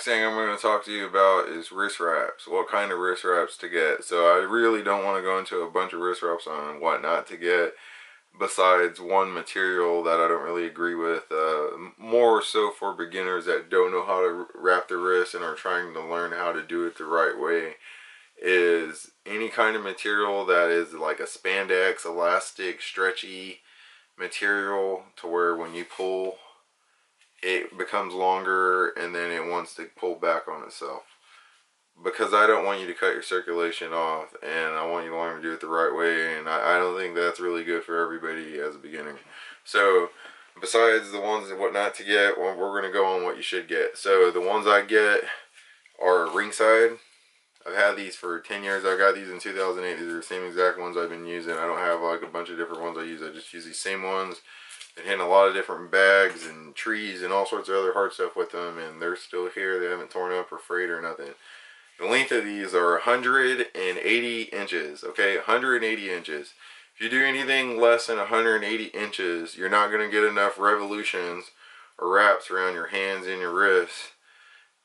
thing I'm going to talk to you about is wrist wraps. What kind of wrist wraps to get. So I really don't want to go into a bunch of wrist wraps on what not to get, besides one material that I don't really agree with. More so for beginners that don't know how to wrap their wrist and are trying to learn how to do it the right way, is any kind of material that is like a spandex, elastic, stretchy material to where when you pull it becomes longer and then it wants to pull back on itself. Because I don't want you to cut your circulation off, and I want you to learn to do it the right way, and I don't think that's really good for everybody as a beginner. So besides the ones and what not to get, well, we're going to go on what you should get. So the ones I get are Ringside. I've had these for 10 years. I got these in 2008. These are the same exact ones I've been using. I don't have like a bunch of different ones I use. I just use these same ones. They hit a lot of different bags and trees and all sorts of other hard stuff with them, and they're still here. They haven't torn up or frayed or nothing. The length of these are 180 inches, okay? 180 inches. If you do anything less than 180 inches, you're not going to get enough revolutions or wraps around your hands and your wrists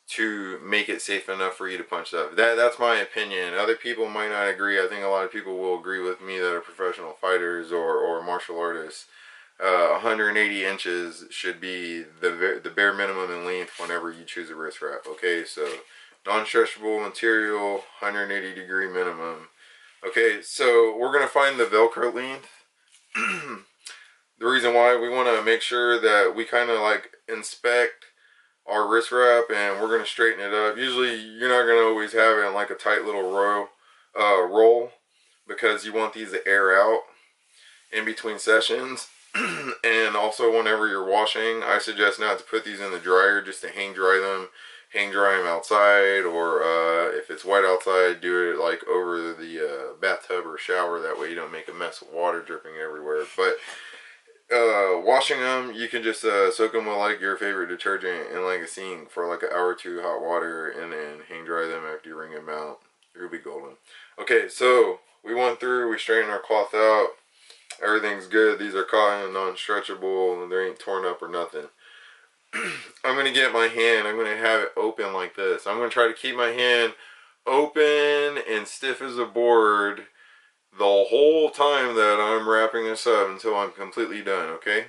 to make it safe enough for you to punch stuff. That's my opinion. Other people might not agree. I think a lot of people will agree with me that are professional fighters or martial artists. 180 inches should be the bare minimum in length whenever you choose a wrist wrap, okay? So non-stretchable material, 180 degree minimum. Okay, so we're going to find the Velcro length. The reason why we want to make sure that we kind of like inspect our wrist wrap, and we're going to straighten it up. Usually you're not going to always have it in like a tight little roll, because you want these to air out in between sessions. And also whenever you're washing, I suggest not to put these in the dryer, just to hang dry them outside, or if it's wet outside, do it like over the bathtub or shower. That way you don't make a mess with water dripping everywhere. But washing them, you can just soak them with like your favorite detergent in like a sink for like an hour or two, hot water, and then hang dry them after you wring them out. You'll be golden. Okay, so we went through, we straightened our cloth out. Everything's good. These are cotton, non-stretchable, and they ain't torn up or nothing. I'm going to get my hand, I'm going to have it open like this. I'm going to try to keep my hand open and stiff as a board the whole time that I'm wrapping this up until I'm completely done, okay?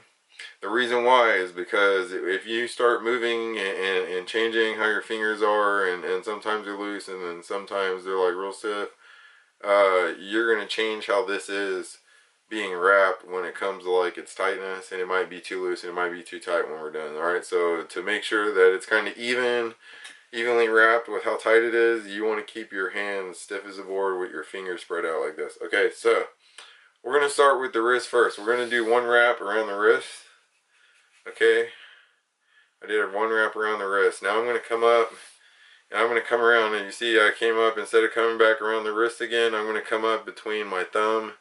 The reason why is because if you start moving and changing how your fingers are, and sometimes they're loose and then sometimes they're like real stiff, you're going to change how this is being wrapped when it comes to like its tightness, and it might be too loose and it might be too tight when we're done. Alright, so to make sure that it's kind of evenly wrapped with how tight it is, you want to keep your hands stiff as a board with your fingers spread out like this. Okay, so we're going to start with the wrist first. We're going to do one wrap around the wrist. Okay, I did one wrap around the wrist. Now I'm going to come up and I'm going to come around, and you see I came up, instead of coming back around the wrist again, I'm going to come up between my thumb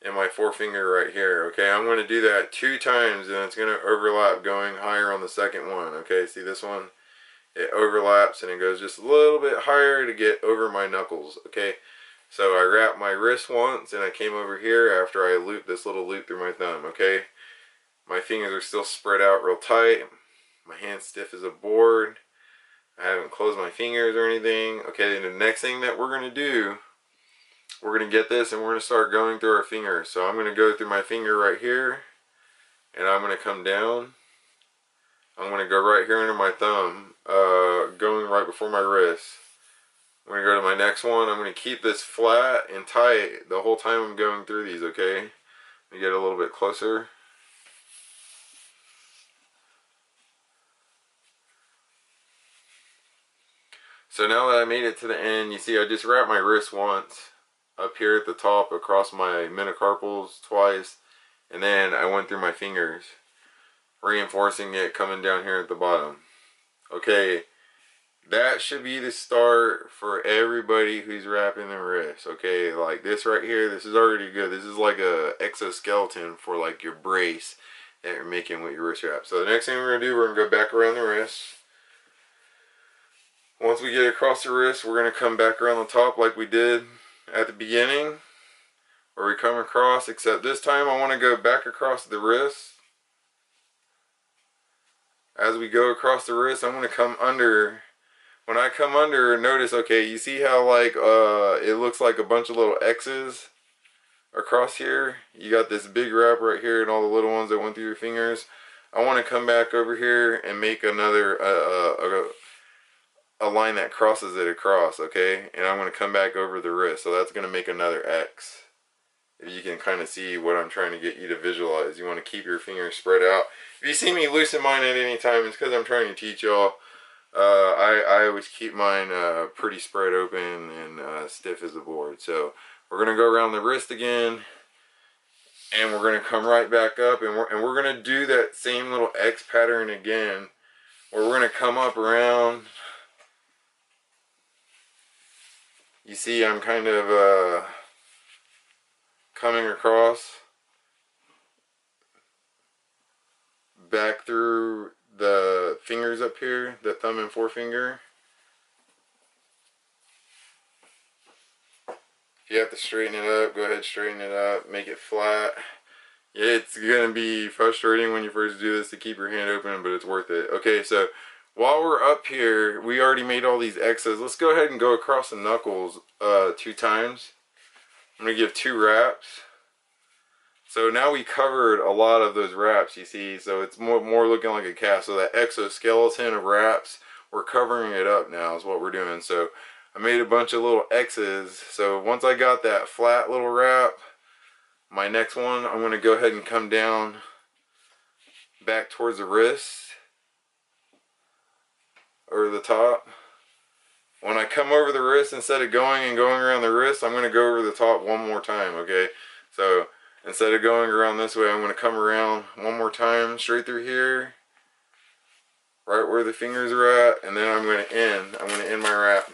and my forefinger right here. Okay, I'm going to do that 2 times, and it's going to overlap going higher on the second one. Okay, see this one? It overlaps and it goes just a little bit higher to get over my knuckles. Okay, so I wrapped my wrist once and I came over here after I looped this little loop through my thumb. Okay, my fingers are still spread out real tight. My hand's stiff as a board. I haven't closed my fingers or anything. Okay, the next thing that we're going to do, we're going to get this and we're going to start going through our fingers. So I'm going to go through my finger right here, and I'm going to come down. I'm going to go right here under my thumb, going right before my wrist. I'm going to go to my next one. I'm going to keep this flat and tight the whole time I'm going through these, okay? Let me get a little bit closer. So now that I made it to the end, you see I just wrapped my wrist once up here at the top across my metacarpals twice, and then I went through my fingers, reinforcing it coming down here at the bottom. Okay, that should be the start for everybody who's wrapping their wrists. Okay, like this right here, this is already good. This is like a exoskeleton for like your brace that you're making with your wrist wrap. So the next thing we're going to do, we're going to go back around the wrist. Once we get across the wrist, we're going to come back around the top like we did at the beginning, where we come across, except this time I want to go back across the wrist. As we go across the wrist, I'm going to come under when I come under, notice, okay, you see how like it looks like a bunch of little X's across here? You got this big wrap right here and all the little ones that went through your fingers. I want to come back over here and make another a line that crosses it across, okay? And I'm going to come back over the wrist, so that's going to make another X. If you can kind of see what I'm trying to get you to visualize, you want to keep your fingers spread out. If you see me loosen mine at any time, it's because I'm trying to teach y'all. I always keep mine pretty spread open and stiff as a board. So we're going to go around the wrist again, and we're going to come right back up, and we're going to do that same little X pattern again, where we're going to come up around. You see I'm kind of coming across back through the fingers up here, the thumb and forefinger. If you have to straighten it up, go ahead, straighten it up, make it flat. Yeah, it's gonna be frustrating when you first do this to keep your hand open, but it's worth it. Okay, so while we're up here, we already made all these X's. Let's go ahead and go across the knuckles 2 times. I'm gonna give 2 wraps. So now we covered a lot of those wraps, you see, so it's more looking like a cast. So that exoskeleton of wraps, we're covering it up now is what we're doing. So I made a bunch of little X's. So once I got that flat little wrap, my next one, I'm going to go ahead and come down back towards the wrist or the top. When I come over the wrist, instead of going around the wrist, I'm going to go over the top one more time, okay? So instead of going around this way, I'm going to come around one more time straight through here, right where the fingers are at, and then I'm going to end my wrap.